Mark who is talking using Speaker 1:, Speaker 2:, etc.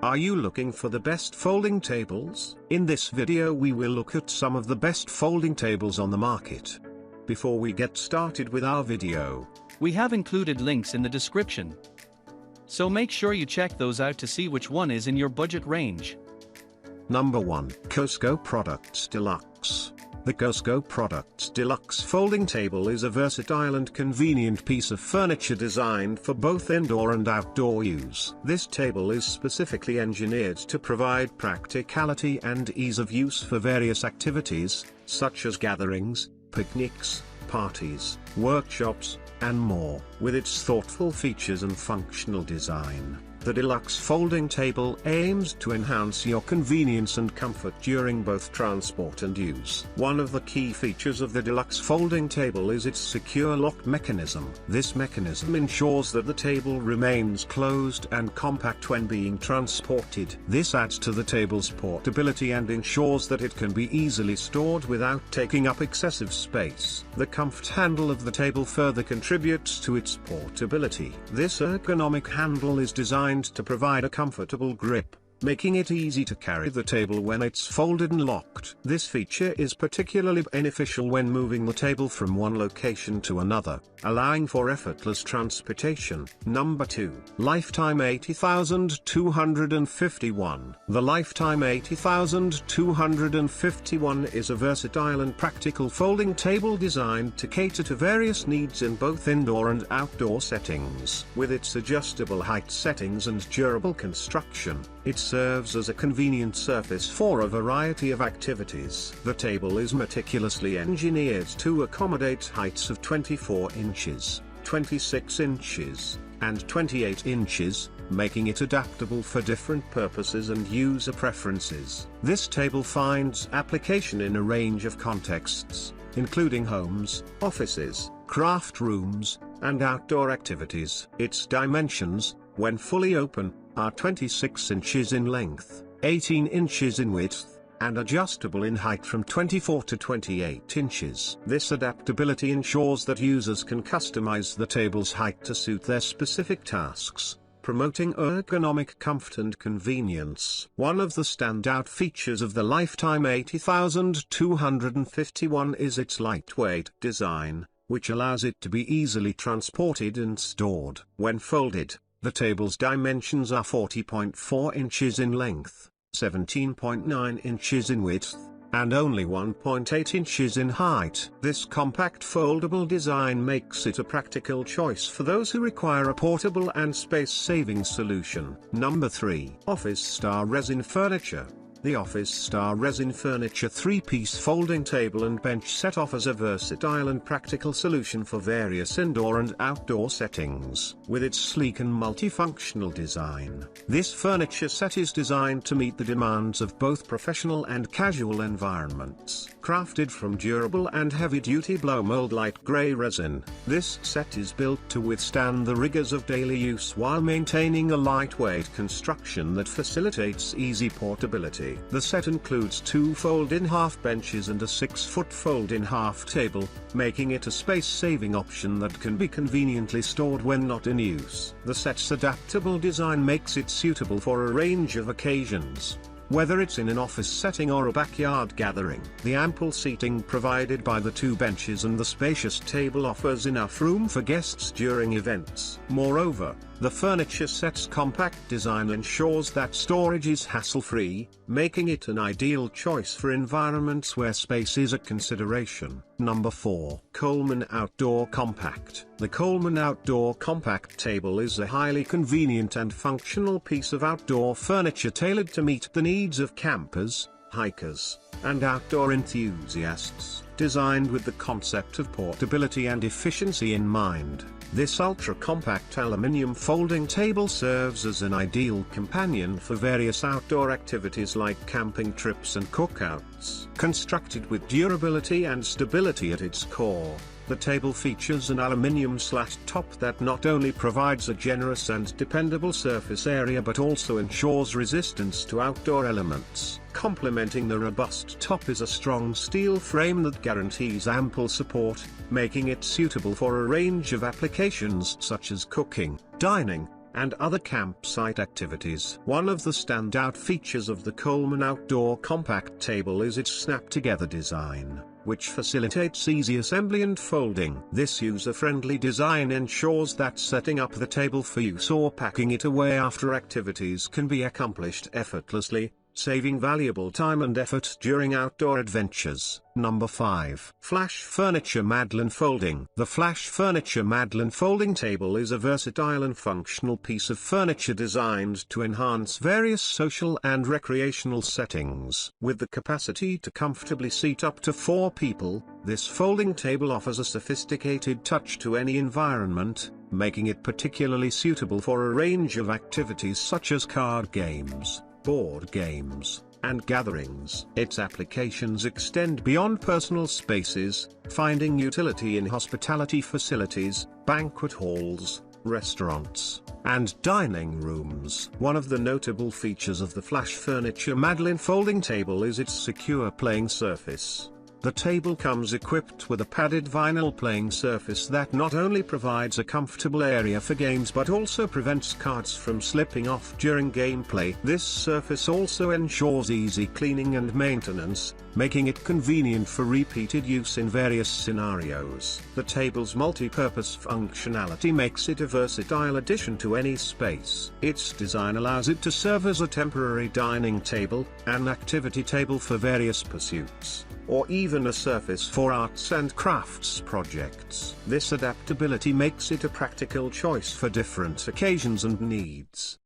Speaker 1: Are you looking for the best folding tables? In this video we will look at some of the best folding tables on the market. Before we get started with our video,
Speaker 2: we have included links in the description, so make sure you check those out to see which one is in your budget range.
Speaker 1: Number 1. CoscoProducts Deluxe. The CoscoProducts Deluxe folding table is a versatile and convenient piece of furniture designed for both indoor and outdoor use. This table is specifically engineered to provide practicality and ease of use for various activities, such as gatherings, picnics, parties, workshops, and more. With its thoughtful features and functional design, the deluxe folding table aims to enhance your convenience and comfort during both transport and use. One of the key features of the deluxe folding table is its secure lock mechanism. This mechanism ensures that the table remains closed and compact when being transported. This adds to the table's portability and ensures that it can be easily stored without taking up excessive space. The comfort handle of the table further contributes to its portability. This ergonomic handle is designed to provide a comfortable grip, making it easy to carry the table when it's folded and locked. This feature is particularly beneficial when moving the table from one location to another, allowing for effortless transportation. Number 2. Lifetime 80251. The Lifetime 80251 is a versatile and practical folding table designed to cater to various needs in both indoor and outdoor settings. With its adjustable height settings and durable construction, it serves as a convenient surface for a variety of activities. The table is meticulously engineered to accommodate heights of 24 inches, 26 inches, and 28 inches, making it adaptable for different purposes and user preferences. This table finds application in a range of contexts, including homes, offices, craft rooms, and outdoor activities. Its dimensions, when fully open, are 26 inches in length, 18 inches in width, and adjustable in height from 24 to 28 inches. This adaptability ensures that users can customize the table's height to suit their specific tasks, promoting ergonomic comfort and convenience. One of the standout features of the Lifetime 80251 is its lightweight design, which allows it to be easily transported and stored. When folded, the table's dimensions are 40.4 inches in length, 17.9 inches in width, and only 1.8 inches in height. This compact foldable design makes it a practical choice for those who require a portable and space-saving solution. Number 3. Office Star Resin Furniture. The Office Star Resin Furniture 3-piece folding table and bench set offers a versatile and practical solution for various indoor and outdoor settings. With its sleek and multifunctional design, this furniture set is designed to meet the demands of both professional and casual environments. Crafted from durable and heavy-duty blow-mold light gray resin, this set is built to withstand the rigors of daily use while maintaining a lightweight construction that facilitates easy portability. The set includes 2 fold-in-half benches and a 6-foot fold-in-half table, making it a space-saving option that can be conveniently stored when not in use. The set's adaptable design makes it suitable for a range of occasions, whether it's in an office setting or a backyard gathering. The ample seating provided by the 2 benches and the spacious table offers enough room for guests during events. Moreover, the furniture set's compact design ensures that storage is hassle-free, making it an ideal choice for environments where space is a consideration. Number 4. Coleman Outdoor Compact. The Coleman Outdoor Compact Table is a highly convenient and functional piece of outdoor furniture tailored to meet the needs of campers, hikers, and outdoor enthusiasts. Designed with the concept of portability and efficiency in mind, this ultra-compact aluminium folding table serves as an ideal companion for various outdoor activities like camping trips and cookouts. Constructed with durability and stability at its core, the table features an aluminium slat top that not only provides a generous and dependable surface area but also ensures resistance to outdoor elements. Complementing the robust top is a strong steel frame that guarantees ample support, making it suitable for a range of applications such as cooking, dining, and other campsite activities. One of the standout features of the Coleman Outdoor Compact Table is its snap-together design, which facilitates easy assembly and folding. This user-friendly design ensures that setting up the table for use or packing it away after activities can be accomplished effortlessly, saving valuable time and effort during outdoor adventures. Number 5. Flash Furniture Madelyn Folding. The Flash Furniture Madelyn Folding Table is a versatile and functional piece of furniture designed to enhance various social and recreational settings. With the capacity to comfortably seat up to 4 people, this folding table offers a sophisticated touch to any environment, making it particularly suitable for a range of activities such as card games, board games, and gatherings. Its applications extend beyond personal spaces, finding utility in hospitality facilities, banquet halls, restaurants, and dining rooms. One of the notable features of the Flash Furniture Madelyn folding table is its secure playing surface. The table comes equipped with a padded vinyl playing surface that not only provides a comfortable area for games but also prevents cards from slipping off during gameplay. This surface also ensures easy cleaning and maintenance, making it convenient for repeated use in various scenarios. The table's multi-purpose functionality makes it a versatile addition to any space. Its design allows it to serve as a temporary dining table, an activity table for various pursuits, or even a surface for arts and crafts projects. This adaptability makes it a practical choice for different occasions and needs.